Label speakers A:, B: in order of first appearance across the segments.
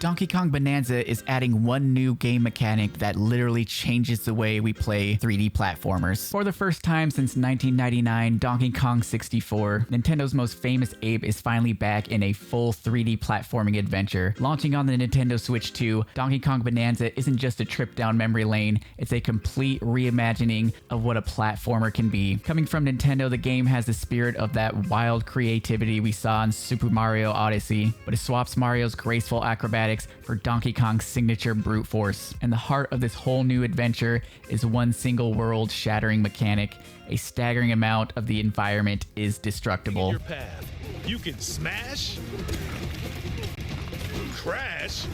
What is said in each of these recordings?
A: Donkey Kong Bonanza is adding one new game mechanic that literally changes the way we play 3D platformers. For the first time since 1999, Donkey Kong 64, Nintendo's most famous ape is finally back in a full 3D platforming adventure. Launching on the Nintendo Switch 2, Donkey Kong Bonanza isn't just a trip down memory lane, it's a complete reimagining of what a platformer can be. Coming from Nintendo, the game has the spirit of that wild creativity we saw in Super Mario Odyssey, but it swaps Mario's graceful acrobatics for Donkey Kong's signature brute force. And the heart of this whole new adventure is one single world-shattering mechanic. A staggering amount of the environment is destructible.
B: In your path, you can smash, crash,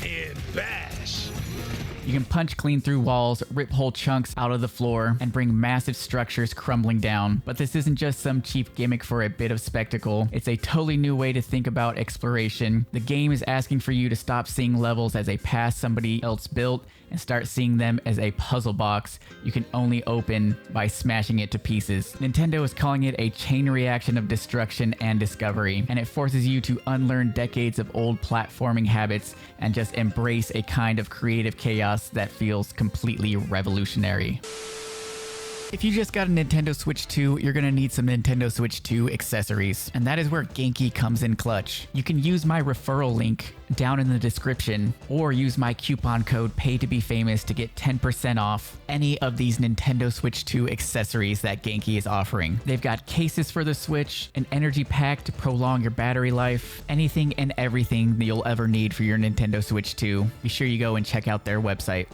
B: and bash.
A: You can punch clean through walls, rip whole chunks out of the floor, and bring massive structures crumbling down. But this isn't just some cheap gimmick for a bit of spectacle. It's a totally new way to think about exploration. The game is asking for you to stop seeing levels as a path somebody else built and start seeing them as a puzzle box you can only open by smashing it to pieces. Nintendo is calling it a chain reaction of destruction and discovery, and it forces you to unlearn decades of old platforming habits and just embrace a kind of creative chaos that feels completely revolutionary. If you just got a Nintendo Switch 2, you're gonna need some Nintendo Switch 2 accessories, and that is where Genki comes in clutch. You can use my referral link down in the description, or use my coupon code PAYTOBEFAMOUS to get 10% off any of these Nintendo Switch 2 accessories that Genki is offering. They've got cases for the Switch, an energy pack to prolong your battery life, anything and everything that you'll ever need for your Nintendo Switch 2. Be sure you go and check out their website.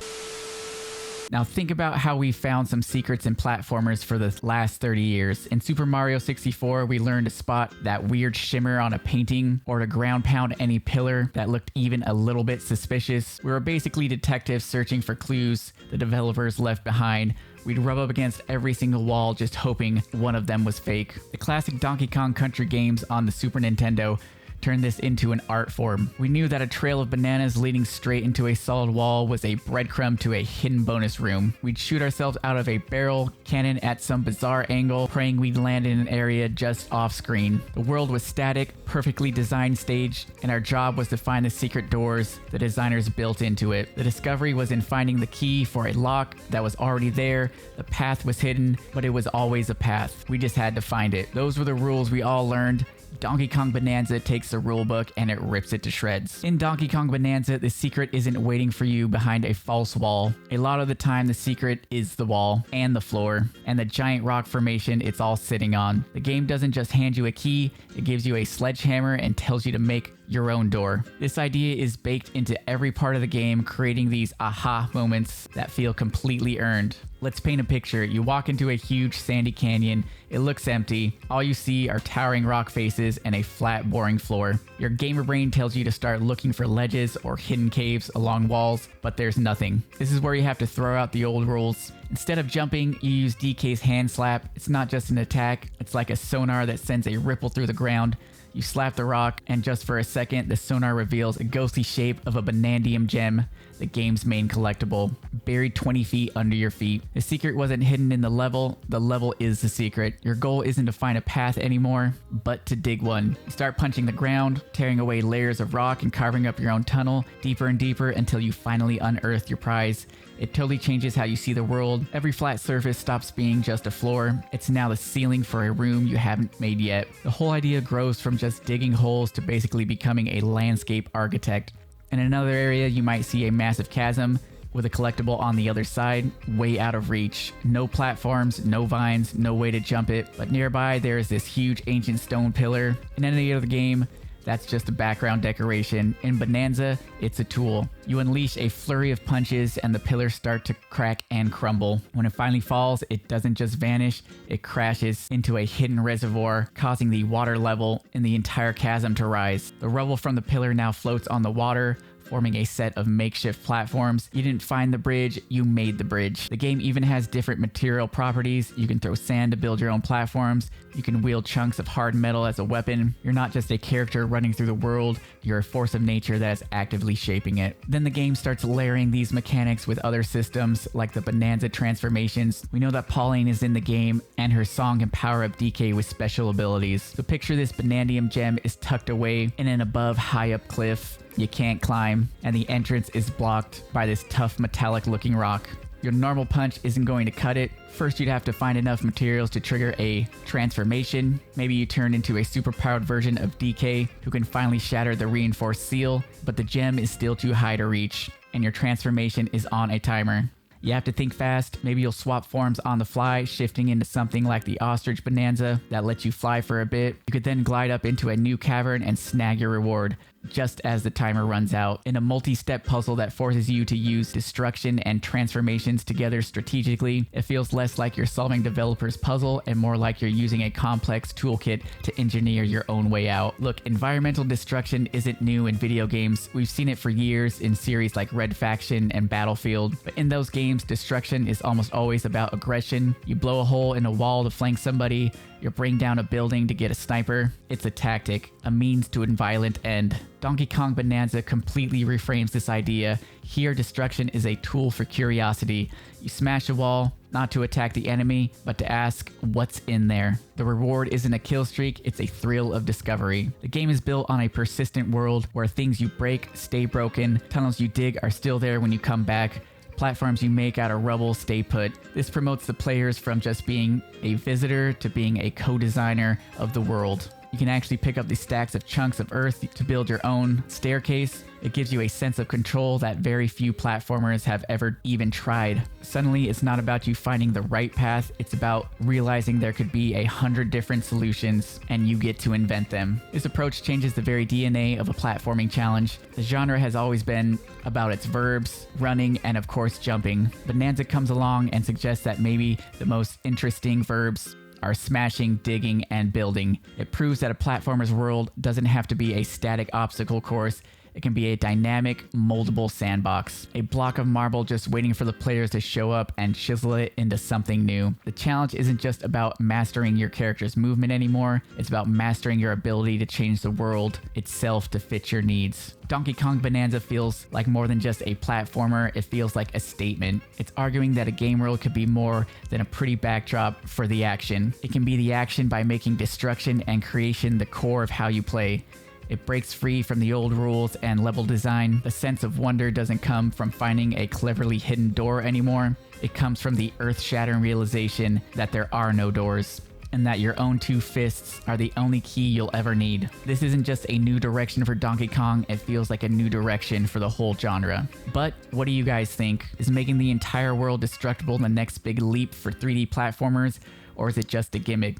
A: Now think about how we found some secrets in platformers for the last 30 years. In Super Mario 64, we learned to spot that weird shimmer on a painting, or to ground pound any pillar that looked even a little bit suspicious. We were basically detectives searching for clues the developers left behind. We'd rub up against every single wall just hoping one of them was fake. The classic Donkey Kong Country games on the Super Nintendo turned this into an art form. We knew that a trail of bananas leading straight into a solid wall was a breadcrumb to a hidden bonus room. We'd shoot ourselves out of a barrel cannon at some bizarre angle, praying we'd land in an area just off screen. The world was static, perfectly designed stage, and our job was to find the secret doors the designers built into it. The discovery was in finding the key for a lock that was already there. The path was hidden, but it was always a path. We just had to find it. Those were the rules we all learned. Donkey Kong Bonanza takes the rulebook and it rips it to shreds. In Donkey Kong Bonanza, the secret isn't waiting for you behind a false wall. A lot of the time, the secret is the wall and the floor and the giant rock formation it's all sitting on. The game doesn't just hand you a key, it gives you a sledgehammer and tells you to make your own door. This idea is baked into every part of the game, creating these aha moments that feel completely earned. Let's paint a picture. You walk into a huge sandy canyon. It looks empty. All you see are towering rock faces and a flat, boring floor. Your gamer brain tells you to start looking for ledges or hidden caves along walls, but there's nothing. This is where you have to throw out the old rules. Instead of jumping, you use DK's hand slap. It's not just an attack, it's like a sonar that sends a ripple through the ground. You slap the rock, and just for a second, the sonar reveals a ghostly shape of a Banandium gem, the game's main collectible, buried 20 feet under your feet. The secret wasn't hidden in the level is the secret. Your goal isn't to find a path anymore, but to dig one. You start punching the ground, tearing away layers of rock and carving up your own tunnel, deeper and deeper until you finally unearth your prize. It totally changes how you see the world. Every flat surface stops being just a floor. It's now the ceiling for a room you haven't made yet. The whole idea grows from just digging holes to basically becoming a landscape architect. In another area, you might see a massive chasm with a collectible on the other side, way out of reach. No platforms, no vines, no way to jump it, but nearby there is this huge ancient stone pillar. In any other game, that's just a background decoration. In Bonanza, it's a tool. You unleash a flurry of punches and the pillars start to crack and crumble. When it finally falls, it doesn't just vanish, it crashes into a hidden reservoir, causing the water level in the entire chasm to rise. The rubble from the pillar now floats on the water, forming a set of makeshift platforms. You didn't find the bridge, you made the bridge. The game even has different material properties. You can throw sand to build your own platforms. You can wield chunks of hard metal as a weapon. You're not just a character running through the world, you're a force of nature that is actively shaping it. Then the game starts layering these mechanics with other systems like the Bonanza transformations. We know that Pauline is in the game and her song can power up DK with special abilities. So picture this Bonandium gem is tucked away in an above high up cliff. You can't climb, and the entrance is blocked by this tough metallic looking rock. Your normal punch isn't going to cut it. First, you'd have to find enough materials to trigger a transformation. Maybe you turn into a superpowered version of DK who can finally shatter the reinforced seal, but the gem is still too high to reach, and your transformation is on a timer. You have to think fast. Maybe you'll swap forms on the fly, shifting into something like the ostrich Bonanza that lets you fly for a bit. You could then glide up into a new cavern and snag your reward just as the timer runs out. In a multi-step puzzle that forces you to use destruction and transformations together strategically, it feels less like you're solving developers' puzzle and more like you're using a complex toolkit to engineer your own way out. Look, environmental destruction isn't new in video games. We've seen it for years in series like Red Faction and Battlefield, but in those games, destruction is almost always about aggression. You blow a hole in a wall to flank somebody, you bring down a building to get a sniper. It's a tactic, a means to a violent end. Donkey Kong Bonanza completely reframes this idea. Here, destruction is a tool for curiosity. You smash a wall, not to attack the enemy, but to ask what's in there. The reward isn't a kill streak, it's a thrill of discovery. The game is built on a persistent world where things you break stay broken, tunnels you dig are still there when you come back, platforms you make out of rubble stay put. This promotes the players from just being a visitor to being a co-designer of the world. You can actually pick up these stacks of chunks of earth to build your own staircase. It gives you a sense of control that very few platformers have ever even tried. Suddenly, it's not about you finding the right path, it's about realizing there could be 100 different solutions and you get to invent them. This approach changes the very DNA of a platforming challenge. The genre has always been about its verbs, running, and of course jumping. Bonanza comes along and suggests that maybe the most interesting verbs are smashing, digging, and building. It proves that a platformer's world doesn't have to be a static obstacle course. It can be a dynamic, moldable sandbox. A block of marble just waiting for the players to show up and chisel it into something new. The challenge isn't just about mastering your character's movement anymore. It's about mastering your ability to change the world itself to fit your needs. Donkey Kong Bonanza feels like more than just a platformer, it feels like a statement. It's arguing that a game world could be more than a pretty backdrop for the action. It can be the action by making destruction and creation the core of how you play. It breaks free from the old rules and level design. The sense of wonder doesn't come from finding a cleverly hidden door anymore. It comes from the earth-shattering realization that there are no doors, and that your own two fists are the only key you'll ever need. This isn't just a new direction for Donkey Kong, it feels like a new direction for the whole genre. But what do you guys think? Is making the entire world destructible the next big leap for 3D platformers, or is it just a gimmick?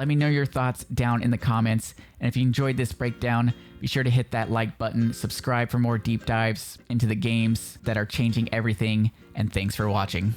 A: Let me know your thoughts down in the comments, and if you enjoyed this breakdown, be sure to hit that like button, subscribe for more deep dives into the games that are changing everything, and thanks for watching.